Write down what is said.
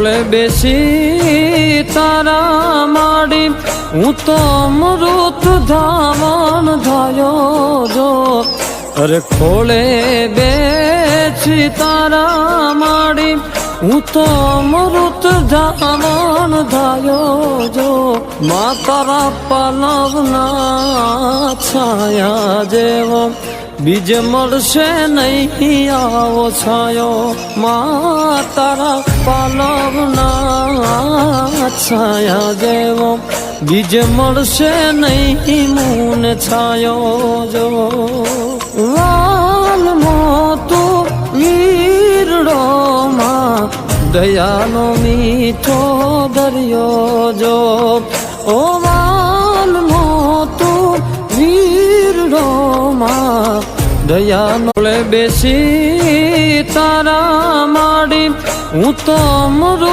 બેસી તારા માડી હું તો અમૃત ધામણ ધાયો જો અરે ખોળે બેસી તારા માડી હું તો અમૃત ધામણ ધાયો જો મા તારા પલવના છાયા જેવો બીજ મળશે નહીં આવો છાયો મા તારા પાલવના છાયા જેવો બીજ મળશે નહીં મૂને છાયો જો લાલ મોતું વીરડો માં દયાનો મીઠો દરિયો જો ઓ લાલ મોતું વીરડો માં દયાનો બેસી તારા માડી હું તો અમૃત